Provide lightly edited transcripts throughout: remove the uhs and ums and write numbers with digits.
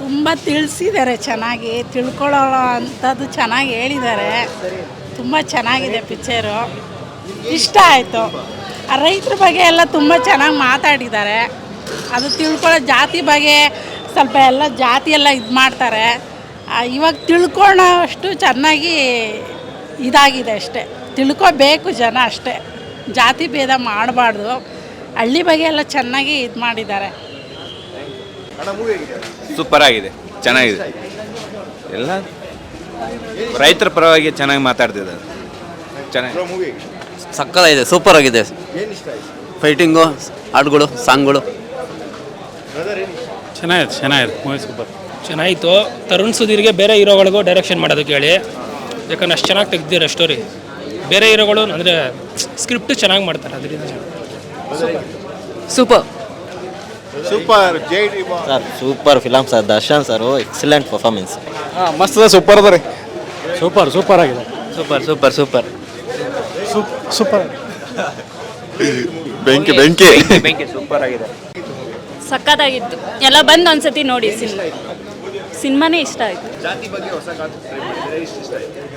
ತುಂಬ ತಿಳಿಸಿದ್ದಾರೆ, ಚೆನ್ನಾಗಿ ತಿಳ್ಕೊಳ್ಳೋ ಅಂಥದ್ದು ಚೆನ್ನಾಗಿ ಹೇಳಿದ್ದಾರೆ. ತುಂಬ ಚೆನ್ನಾಗಿದೆ ಪಿಕ್ಚರು, ಇಷ್ಟ ಆಯಿತು. ಆ ರೈತರ ಬಗ್ಗೆ ಎಲ್ಲ ತುಂಬ ಚೆನ್ನಾಗಿ ಮಾತಾಡಿದ್ದಾರೆ. ಅದು ತಿಳ್ಕೊಳ್ಳೋ ಜಾತಿ ಬಗ್ಗೆ ಸ್ವಲ್ಪ ಎಲ್ಲ ಜಾತಿ ಎಲ್ಲ ಇದು ಮಾಡ್ತಾರೆ. ಇವಾಗ ತಿಳ್ಕೊಳ್ಳೋಷ್ಟು ಚೆನ್ನಾಗಿ ಇದಾಗಿದೆ ಅಷ್ಟೇ. ತಿಳ್ಕೊಬೇಕು ಜನ ಅಷ್ಟೇ, ಜಾತಿ ಭೇದ ಮಾಡಬಾರ್ದು. ಹಳ್ಳಿ ಬಗ್ಗೆ ಎಲ್ಲ ಚೆನ್ನಾಗಿ ಇದು ಮಾಡಿದ್ದಾರೆ. ಸೂಪರ್ ಆಗಿದೆ, ಚೆನ್ನಾಗಿದೆ. ಎಲ್ಲ ರೈತರ ಪರವಾಗಿ ಚೆನ್ನಾಗಿ ಮಾತಾಡ್ತಿದ್ದಾರೆ. ಚೆನ್ನಾಗಿ ಸಕ್ಕತ್ತಾಗಿದೆ, ಸೂಪರ್ ಆಗಿದೆ. ಫೈಟಿಂಗು, ಹಾಡುಗಳು, ಸಾಂಗ್ಗಳು ಚೆನ್ನಾಗಿದೆ ಮೂವಿ ಸೂಪರ್ ಚೆನ್ನಾಗಿತ್ತು. ತರುಣ್ ಸುಧೀರ್ಗೆ ಬೇರೆ ಹೀರೋಗಳಿಗೂ ಡೈರೆಕ್ಷನ್ ಮಾಡೋದಕ್ಕೆ ಹೇಳಿ, ಯಾಕಂದ್ರೆ ಅಷ್ಟು ಚೆನ್ನಾಗಿ ತೆಗ್ದಿರೋ ಸ್ಟೋರಿ. ಬೇರೆ ಹೀರೋಗಳು ಅಂದರೆ ಸ್ಕ್ರಿಪ್ಟ್ ಚೆನ್ನಾಗಿ ಮಾಡ್ತಾರೆ, ಅದರಿಂದ super sir super film sir. Darshan sir excellent performance. ಮಸ್ತ್ ಸೂಪರ್ ಅದ ರೀ. ಸೂಪರ್ ಆಗಿದೆ. ಸೂಪರ್ ಸೂಪರ್ ಬೆಂಕಿ ಸೂಪರ್ ಆಗಿದೆ. ಸಕ್ಕತ್ತಾಗಿತ್ತು. ಎಲ್ಲ ಬಂದು ಒಂದ್ಸತಿ ನೋಡಿ ಸಿನಿಮಾನೇ ಇಷ್ಟ ಆಯಿತು.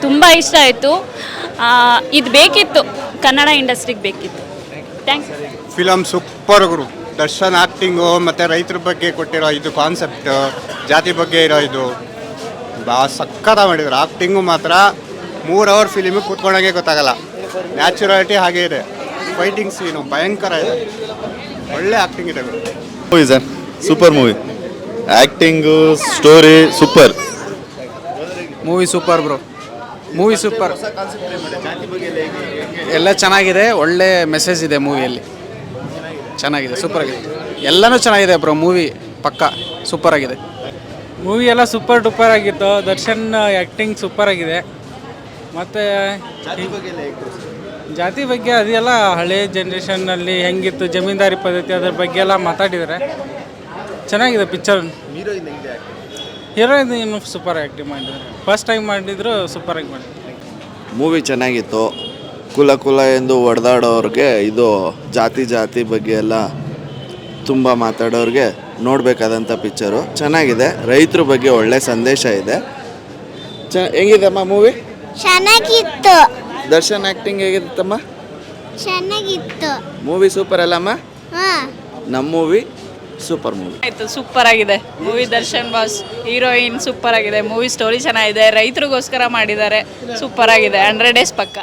ತುಂಬ ಇಷ್ಟ ಆಯಿತು. ಇದು ಬೇಕಿತ್ತು, ಕನ್ನಡ ಇಂಡಸ್ಟ್ರಿಗೆ ಬೇಕಿತ್ತು. ಥ್ಯಾಂಕ್ಸ್. ಫಿಲಮ್ ಸೂಪರ್ ಗುರು. ದರ್ಶನ್ ಆ್ಯಕ್ಟಿಂಗು ಮತ್ತು ರೈತರ ಬಗ್ಗೆ ಕೊಟ್ಟಿರೋ ಇದು ಕಾನ್ಸೆಪ್ಟ್, ಜಾತಿ ಬಗ್ಗೆ ಇರೋ ಇದು ಭಾಳ ಸಕ್ಕತ್ತ ಮಾಡಿದ್ರು. ಆ್ಯಕ್ಟಿಂಗು ಮಾತ್ರ 3 ಅವರ್ ಫಿಲಿಮಿಗೆ ಕೂತ್ಕೊಂಡಾಗೆ ಗೊತ್ತಾಗಲ್ಲ. ನ್ಯಾಚುರಾಲಿಟಿ ಹಾಗೆ ಇದೆ. ಫೈಟಿಂಗ್ ಸೀನು ಭಯಂಕರ ಇದೆ. ಒಳ್ಳೆ ಆ್ಯಕ್ಟಿಂಗ್ ಇದೆ ಗುರು. Movie sir, super movie. Acting, story super. Movie super bro. Movie super, ಎಲ್ಲ ಚೆನ್ನಾಗಿದೆ. ಒಳ್ಳೆ ಮೆಸೇಜ್ ಇದೆ ಮೂವಿಯಲ್ಲಿ. ಚೆನ್ನಾಗಿದೆ, ಸೂಪರ್ ಆಗಿದೆ. ಎಲ್ಲನೂ ಚೆನ್ನಾಗಿದೆ ಬ್ರೋ. ಮೂವಿ ಪಕ್ಕ ಸೂಪರ್ ಆಗಿದೆ. ಮೂವಿ ಎಲ್ಲ ಸೂಪರ್ ಡೂಪರ್ ಆಗಿತ್ತು. ದರ್ಶನ್ ಆ್ಯಕ್ಟಿಂಗ್ ಸೂಪರ್ ಆಗಿದೆ. ಮತ್ತು ಜಾತಿ ಬಗ್ಗೆ ಅದೆಲ್ಲ ಹಳೆ ಜನ್ರೇಷನ್ನಲ್ಲಿ ಹೆಂಗಿತ್ತು ಜಮೀನ್ದಾರಿ ಪದ್ಧತಿ, ಅದ್ರ ಬಗ್ಗೆ ಎಲ್ಲ ಮಾತಾಡಿದ್ದಾರೆ. ಚೆನ್ನಾಗಿದೆ ಪಿಕ್ಚರ್. ಹೀರೋಯಿನ್ ಇನ್ನೂ ಸೂಪರ್ ಆ್ಯಕ್ಟಿಂಗ್ ಮಾಡಿದ್ರು. ಫಸ್ಟ್ ಟೈಮ್ ಮಾಡಿದ್ರು, ಸೂಪರಾಗಿ ಮಾಡಿದ್ರು. ಮೂವಿ ಚೆನ್ನಾಗಿತ್ತು. ಕುಲ ಎಂದು ಹೊಡೆದಾಡೋರಿಗೆ, ಇದು ಜಾತಿ ಬಗ್ಗೆ ಎಲ್ಲ ತುಂಬ ಮಾತಾಡೋರಿಗೆ ನೋಡಬೇಕಾದಂಥ ಪಿಕ್ಚರು. ಚೆನ್ನಾಗಿದೆ. ರೈತರ ಬಗ್ಗೆ ಒಳ್ಳೆ ಸಂದೇಶ ಇದೆ. ಹೆಂಗಿದೆಮ್ಮ ಮೂವಿ? ಚೆನ್ನಾಗಿತ್ತು. ದರ್ಶನ್ ಆ್ಯಕ್ಟಿಂಗ್ ಹೇಗಿತ್ತಮ್ಮ? ಚೆನ್ನಾಗಿತ್ತು. ಮೂವಿ ಸೂಪರ್ ಅಲ್ಲಮ್ಮ? ನಮ್ಮ ಮೂವಿ ಸೂಪರ್ ಮೂವಿ ಆಯಿತು, ಸೂಪರ್ ಆಗಿದೆ movie. Darshan boss heroine super ಆಗಿದೆ. ಮೂವಿ ಸ್ಟೋರಿ ಚೆನ್ನಾಗಿದೆ. ರೈತರಿಗೋಸ್ಕರ ಮಾಡಿದ್ದಾರೆ. ಸೂಪರ್ ಆಗಿದೆ. 100 ಡೇಸ್ ಪಕ್ಕ.